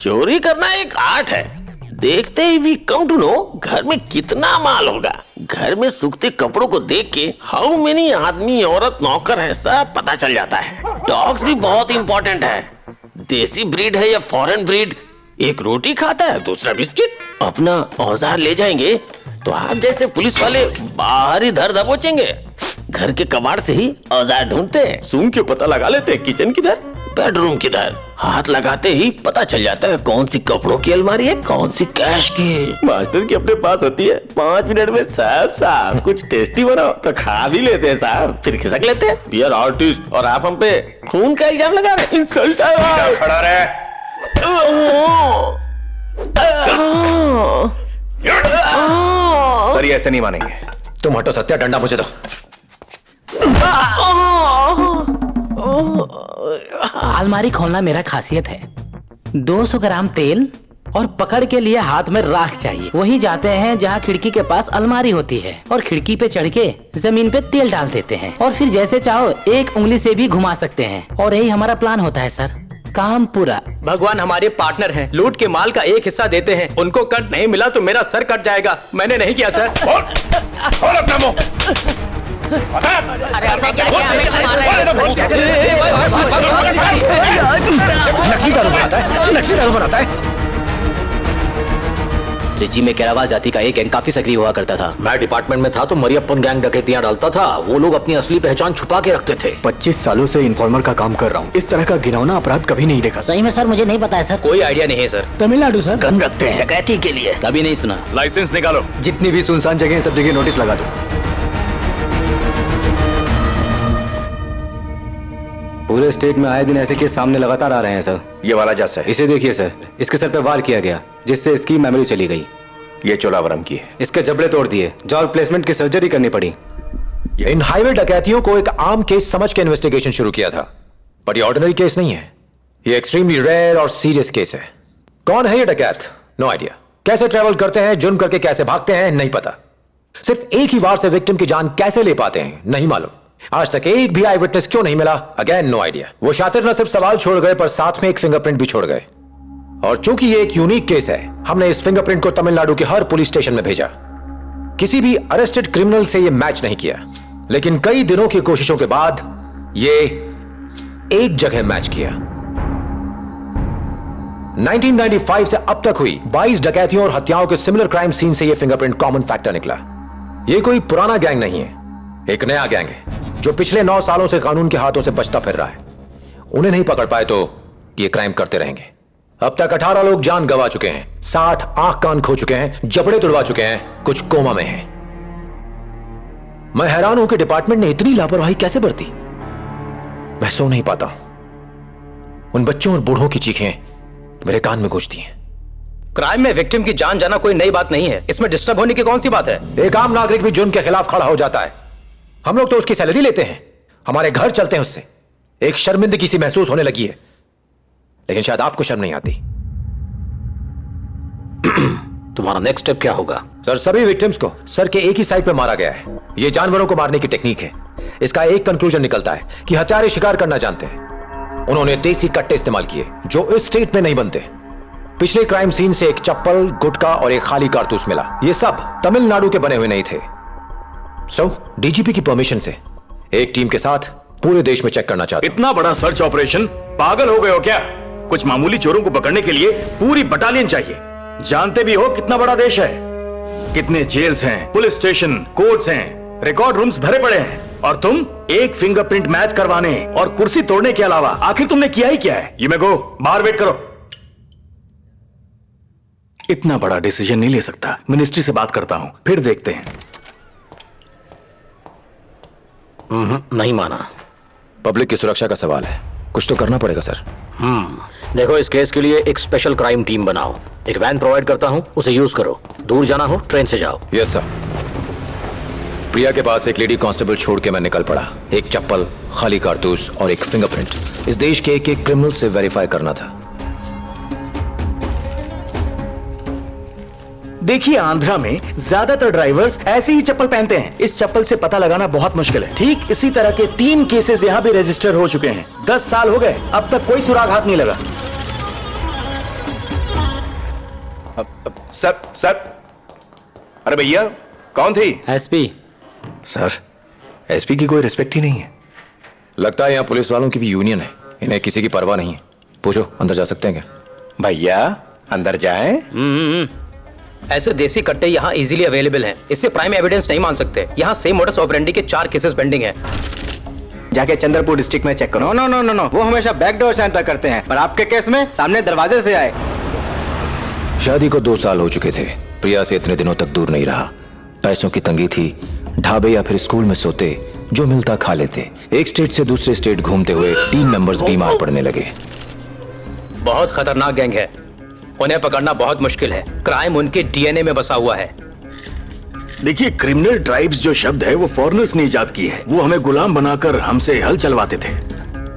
चोरी करना एक आर्ट है। देखते ही वी कम टू नो घर में कितना माल होगा। घर में सूखते कपड़ों को देख के हाउ मेनी आदमी औरत नौकर है सब पता चल जाता है। डॉग्स भी बहुत इंपॉर्टेंट है। देसी ब्रीड है या फॉरेन ब्रीड, एक रोटी खाता है दूसरा बिस्किट। अपना औजार ले जाएंगे तो आप जैसे पुलिस वाले बाहर ही धर दबोचेंगे। घर के कबाड़ से ही औजार ढूंढते हैं, सूंघ के पता लगा लेते हैं किचन किधर बेडरूम किधर। हाथ लगाते ही पता चल जाता है कौन सी कपड़ों की अलमारी है कौन सी कैश की। मास्टर की अपने पास होती है 5 मिनट में साहब कुछ टेस्टी बनाओ तो खा भी लेते हैं साहब, फिर खिसक लेते हैं वी आर आर्टिस्ट और आप हम पे खून का इल्जाम लगा रहे हैं। इंसल्ट है। खड़ा रहे। सर ये ऐसे नहीं मानेंगे। तुम हटो सत्या, डंडा मुझे दो। अलमारी खोलना मेरा खासियत है। 200 ग्राम तेल और पकड़ के लिए हाथ में राख चाहिए। वहीं जाते हैं जहाँ खिड़की के पास अलमारी होती है और खिड़की पे चढ़ के जमीन पे तेल डाल देते हैं और फिर जैसे चाहो एक उंगली से भी घुमा सकते हैं। और यही हमारा प्लान होता है सर। काम पूरा। भगवान हमारे पार्टनर हैं, लूट के माल का एक हिस्सा देते हैं। उनको कट नहीं मिला तो मेरा सर कट जाएगा। मैंने नहीं किया सर। और अपना मुंह। अरे ऐसा क्या किया? नकली दारू बनाता है, नकली दारू बनाता है। त्रिची में केरावा जाति का एक गैंग काफी सक्रिय हुआ करता था। मैं डिपार्टमेंट में था तो मरियप्पन गैंग डकैतियां डालता था। वो लोग अपनी असली पहचान छुपा के रखते थे। 25 सालों से इन्फॉर्मर का काम कर रहा हूँ। इस तरह का घिनौना अपराध कभी नहीं देखा। सही में सर मुझे नहीं पता है सर। कोई आइडिया नहीं है सर। तमिलनाडु सर। गन रखते हैं डकैती के लिए, कभी नहीं सुना। लाइसेंस निकालो। जितनी भी सुनसान जगह है सब जगह नोटिस लगा दो। पूरे स्टेट में आए दिन ऐसे केस सामने लगातार आ रहे हैं सर। ये वाला जैसा है। इसे देखिए सर, इसके सर पे वार किया गया जिससे इसकी मेमोरी चली गई। ये चोलावरम की है। इसके जबड़े तोड़ दिए, जॉ रिप्लेसमेंट की सर्जरी करनी पड़ी। इन हाईवे डकैतियों को एक आम केस समझ के इन्वेस्टिगेशन शुरू किया था, बट ये ऑर्डिनरी केस नहीं है। ये एक्सट्रीमली रेयर और सीरियस केस है। कौन है ये डकैत? No idea. कैसे ट्रेवल करते हैं, जुर्म करके कैसे भागते हैं, नहीं पता। सिर्फ एक ही बार से विक्टिम की जान कैसे ले पाते हैं, नहीं मालूम। आज तक एक भी आई विटनेस क्यों नहीं मिला, अगेन नो आइडिया। वो शातिर न सिर्फ सवाल छोड़ गए पर साथ में एक फिंगरप्रिंट भी छोड़ गए। और चूंकि ये एक यूनिक केस है, हमने इस फिंगरप्रिंट को तमिलनाडु के हर पुलिस स्टेशन में भेजा। किसी भी अरेस्टेड क्रिमिनल से ये मैच नहीं किया, लेकिन कई दिनों की कोशिशों के बाद ये एक जगह मैच किया। 1995 से अब तक हुई 22 डकैतियों और हत्याओं के सिमिलर क्राइम सीन से ये फिंगरप्रिंट कॉमन फैक्टर निकला। ये कोई पुराना गैंग नहीं है, एक नया गैंग है जो पिछले 9 सालों से कानून के हाथों से बचता फिर रहा है। उन्हें नहीं पकड़ पाए तो ये क्राइम करते रहेंगे। अब तक 18 लोग जान गंवा चुके हैं, 60 आंख कान खो चुके हैं, जबड़े तुड़वा चुके हैं, कुछ कोमा में हैं। मैं हैरान हूं कि डिपार्टमेंट ने इतनी लापरवाही कैसे बरती। मैं सो नहीं पाता। उन बच्चों और बूढ़ों की चीखें मेरे कान में गूंजती हैं। क्राइम में विक्टिम की जान जाना कोई नई बात नहीं है। इसमें डिस्टर्ब होने की कौन सी बात है? एक आम नागरिक भी जुर्म के खिलाफ खड़ा हो जाता है। हम लोग तो उसकी सैलरी लेते हैं, हमारे घर चलते हैं उससे। एक शर्मिंदगी सी महसूस होने लगी है, लेकिन शायद आपको शर्म नहीं आती। तुम्हारा नेक्स्ट स्टेप क्या होगा? सर, सभी विक्टिम्स को सर के एक ही साइड पे मारा गया है। ये जानवरों को मारने की टेक्निक है। इसका एक कंक्लूजन निकलता है कि हत्यारे शिकार करना जानते हैं। उन्होंने देसी कट्टे इस्तेमाल किए जो इस स्टेट में नहीं बनते। पिछले क्राइम सीन से एक चप्पल, गुटखा और एक खाली कारतूस मिला। ये सब तमिलनाडु के बने हुए नहीं थे। डीजीपी की परमिशन से एक टीम के साथ पूरे देश में चेक करना चाहते। इतना बड़ा सर्च ऑपरेशन, पागल हो गए हो क्या? कुछ मामूली चोरों को पकड़ने के लिए पूरी बटालियन चाहिए। जानते भी हो कितना बड़ा देश है, कितने जेल्स हैं, पुलिस स्टेशन, कोर्ट्स हैं, रिकॉर्ड रूम्स भरे पड़े हैं। और तुम एक फिंगरप्रिंट मैच करवाने और कुर्सी तोड़ने के अलावा आखिर तुमने किया ही क्या है? ये मैं गो बाहर वेट करो। इतना बड़ा डिसीजन नहीं ले सकता। मिनिस्ट्री से बात करता हूं, फिर देखते हैं। नहीं माना। पब्लिक की सुरक्षा का सवाल है, कुछ तो करना पड़ेगा सर। देखो, इस केस के लिए एक स्पेशल क्राइम टीम बनाओ। एक वैन प्रोवाइड करता हूं, उसे यूज करो। दूर जाना हो ट्रेन से जाओ। Yes sir. प्रिया के पास एक लेडी कांस्टेबल छोड़ के मैं निकल पड़ा। एक चप्पल, खाली कारतूस और एक फिंगरप्रिंट इस देश के एक क्रिमिनल से वेरीफाई करना था। देखिए, आंध्रा में ज्यादातर ड्राइवर्स ऐसी ही चप्पल पहनते हैं। इस चप्पल से पता लगाना बहुत मुश्किल है। ठीक इसी तरह के 3 केसेस यहाँ भी रजिस्टर हो चुके हैं। 10 साल हो गए, अब तक कोई सुराग हाथ नहीं लगा। सर सर, अरे भैया कौन थी? एसपी। सर, एसपी की कोई रिस्पेक्ट ही नहीं है। लगता है यहाँ पुलिस वालों की भी यूनियन है, इन्हें किसी की परवाह नहीं है। पूछो, अंदर जा सकते हैं क्या? भैया अंदर जाएं? ऐसे देसी कट्टे यहाँ इजीली अवेलेबल हैं। इससे प्राइम एविडेंस नहीं मान सकते। यहाँ सेम मोडस ऑपरेंडी के 4 केसेस पेंडिंग हैं। जाके चंद्रपुर डिस्ट्रिक्ट में चेक करो। नो नो नो नो, वो हमेशा बैकडोर से एंटर करते हैं, पर आपके केस में सामने दरवाजे से आए। शादी को 2 साल हो चुके थे। प्रिया से इतने दिनों तक दूर नहीं रहा। पैसों की तंगी थी, ढाबे या फिर स्कूल में सोते, जो मिलता खा लेते। एक स्टेट से दूसरे स्टेट घूमते हुए टीम मेंबर्स बीमार पड़ने लगे। बहुत खतरनाक गैंग है, उन्हें पकड़ना बहुत मुश्किल है। क्राइम उनके डीएनए में बसा हुआ है। देखिए, क्रिमिनल ट्राइब्स जो शब्द है वो फॉरेनर्स ने इजाद की है। वो हमें गुलाम बनाकर हमसे हल चलवाते थे।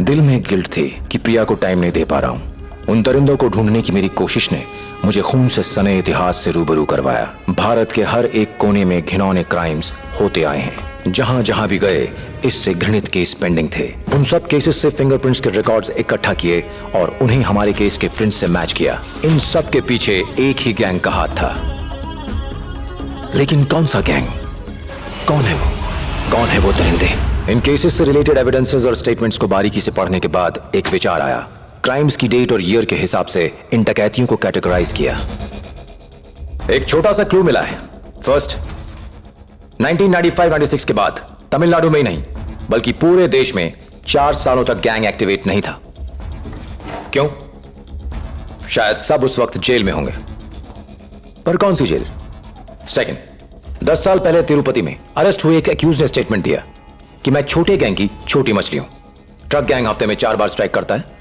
दिल में गिल्ट थी कि प्रिया को टाइम नहीं दे पा रहा हूँ। उन दरिंदों को ढूंढने की मेरी कोशिश ने मुझे खून से सने इतिहास से रूबरू करवाया। भारत के हर एक कोने में घिनौने क्राइम्स होते आए हैं। जहां जहां भी गए, इससे घृणित केस पेंडिंग थे। उन सब केसेस से फिंगरप्रिंट्स के रिकॉर्ड्स इकट्ठा किए और उन्हें हमारे केस के प्रिंट से मैच किया। इन सब के पीछे एक ही गैंग का हाथ था। लेकिन कौन सा गैंग? कौन है वो? कौन है वो दरिंदे? इन केसेस से रिलेटेड एविडेंसेस और स्टेटमेंट्स को बारीकी से पढ़ने के बाद एक विचार आया। क्राइम्स की डेट और ईयर के हिसाब से इन डकैतियों को कैटेगराइज किया। एक छोटा सा क्लू मिला है। फर्स्ट, 1995-96 के बाद तमिलनाडु में ही नहीं बल्कि पूरे देश में 4 सालों तक गैंग एक्टिवेट नहीं था। क्यों? शायद सब उस वक्त जेल में होंगे, पर कौन सी जेल? सेकंड, 10 साल पहले तिरुपति में अरेस्ट हुए एक एक्यूज ने स्टेटमेंट दिया कि मैं छोटे गैंग की छोटी मछली हूं। ट्रक गैंग हफ्ते में 4 बार स्ट्राइक करता है,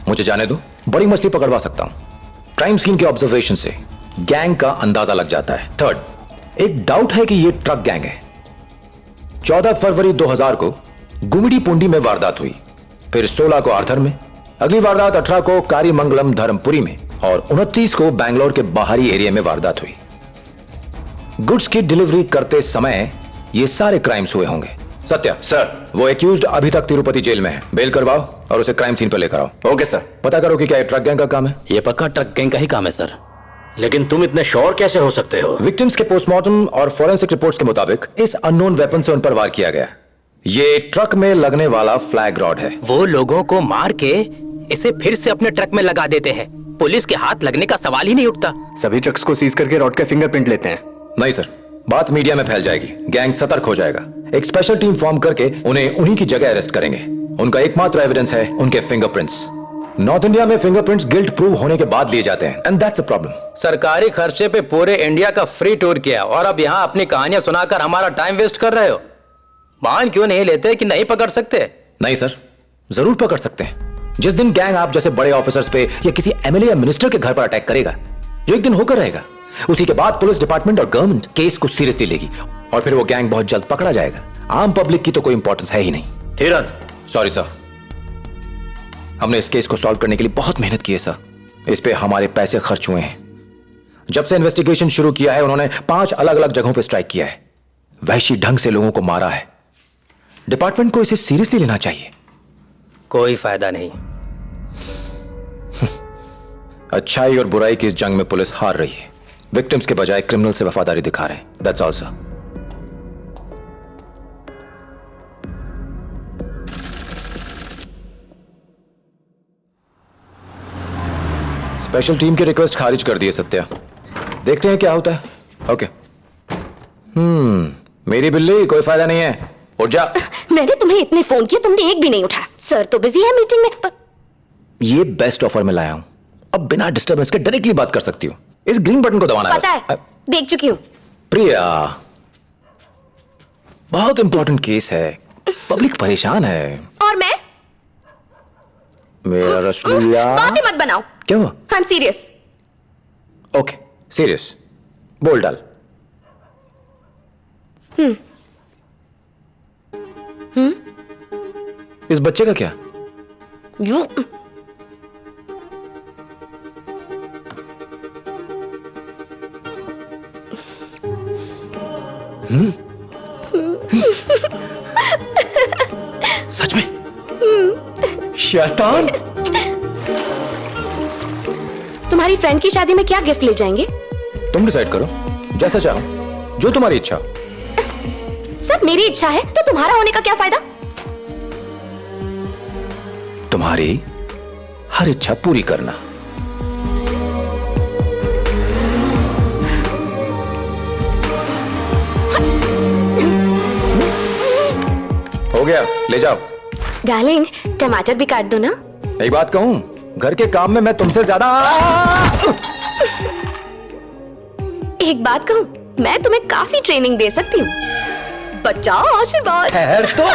मुझे जाने दो, बड़ी मछली पकड़वा सकता हूं। क्राइम सीन के ऑब्जर्वेशन से गैंग का अंदाजा लग जाता है। थर्ड, एक डाउट है कि यह ट्रक गैंग है। 14 फरवरी 2000 को गुमिडी में वारदात हुई, फिर 16 को आर्थर में, अगली वारदात 18 को कारीमंगलम धर्मपुरी में और 29 को बैंगलोर के बाहरी एरिया में वारदात हुई। गुड्स की डिलीवरी करते समय ये सारे क्राइम्स हुए होंगे। सत्या सर। वो एक्यूज्ड अभी तक तिरुपति जेल में है। बेल करवाओ और उसे क्राइम सीन पर लेकर आओ। Okay sir. पता करो कि क्या ये ट्रक गैंग का काम है। ये पक्का ट्रक गैंग का ही काम है सर। लेकिन तुम इतने श्योर कैसे हो सकते हो? विक्टिम्स के पोस्टमार्टम और फोरेंसिक रिपोर्ट्स के मुताबिक इस अननोन वेपन से उन पर वार किया गया। ये ट्रक में लगने वाला फ्लैग रॉड है। वो लोगों को मार के इसे फिर से अपने ट्रक में लगा देते हैं। पुलिस के हाथ लगने का सवाल ही नहीं उठता। सभी ट्रक्स को सीज करके रॉड का फिंगरप्रिंट लेते हैं। नहीं सर, बात मीडिया में फैल जाएगी, गैंग सतर्क हो जाएगा। एक स्पेशल टीम फॉर्म करके उन्हें उन्हीं की जगह अरेस्ट करेंगे। उनका एकमात्र एविडेंस है उनके फिंगरप्रिंट्स। नॉर्थ इंडिया में फिंगरप्रिंट्स गिल्ट प्रूव होने के बाद लिए जाते हैं, एंड दैट्स अ प्रॉब्लम। सरकारी खर्चे पे पूरे इंडिया का फ्री टूर किया और अब यहाँ अपनी कहानियां सुनाकर हमारा टाइम वेस्ट कर रहे हो। मान क्यों नहीं लेते कि नहीं पकड़ सकते? नहीं सर, जरूर पकड़ सकते हैं। जिस दिन गैंग आप जैसे बड़े ऑफिसर्स पे या किसी एमएलए या मिनिस्टर के घर पर अटैक करेगा, जो एक दिन होकर रहेगा, उसी के बाद पुलिस डिपार्टमेंट और गवर्नमेंट केस को सीरियसली लेगी और फिर वो गैंग बहुत जल्द पकड़ा जाएगा। आम पब्लिक की तो कोई इंपॉर्टेंस है ही नहीं। हिरन, सॉरी सर, हमने इस केस को सॉल्व करने के लिए बहुत मेहनत की है सर। इस पे हमारे पैसे खर्च हुए हैं। जब से इन्वेस्टिगेशन शुरू किया है, उन्होंने 5 अलग अलग जगहों पे स्ट्राइक किया है, वहशी ढंग से लोगों को मारा है। डिपार्टमेंट को इसे सीरियसली लेना चाहिए। कोई फायदा नहीं। अच्छाई और बुराई की इस जंग में पुलिस हार रही है। विक्टिम्स के बजाय क्रिमिनल से वफादारी दिखा रहे हैं। That's all sir. Special team की रिक्वेस्ट खारिज कर दिए सत्या। देखते हैं क्या होता है। ओके। मेरी बिल्ली, कोई फायदा नहीं है, उठ जा। मैंने तुम्हें इतने फोन किए, तुमने एक भी नहीं उठाया। सर तो बिजी है मीटिंग में। पर ये बेस्ट ऑफर में लाया हूं, अब बिना डिस्टर्बेंस के डायरेक्टली बात कर सकती हूँ। इस ग्रीन बटन को दबाना है। पता है, देख चुकी हूँ। प्रिया, बहुत इंपॉर्टेंट केस है, पब्लिक परेशान है। और मैं? मेरा रसगुल्ला। बातें मत बनाओ। क्यों? I am serious. Okay, serious. बोल डाल। इस बच्चे का क्या? यू सच में? शैतान। तुम्हारी फ्रेंड की शादी में क्या गिफ्ट ले जाएंगे? तुम डिसाइड करो, जैसा चाहो, जो तुम्हारी इच्छा। सब मेरी इच्छा है तो तुम्हारा होने का क्या फायदा? तुम्हारी हर इच्छा पूरी करना। हो गया, ले जाओ। डार्लिंग, टमाटर भी काट दो ना। एक बात कहूं, घर के काम में मैं तुमसे ज्यादा। एक बात कहूं, मैं तुम्हें काफी ट्रेनिंग दे सकती हूँ। बचाओ आशीर्वाद। ठहर तो।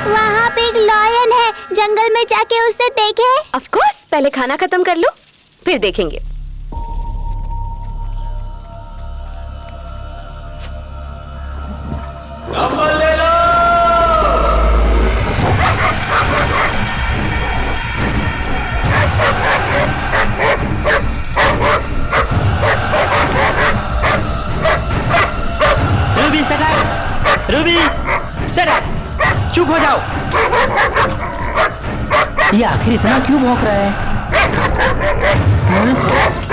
वहाँ पे एक लायन है, जंगल में जाके उसे देखे। ऑफ कोर्स, पहले खाना खत्म कर लो, फिर देखेंगे। Ruby shut up, Ruby shut up, चुप हो जाओ। ये आखिर इतना क्यों भौंक रहा है? हाँ?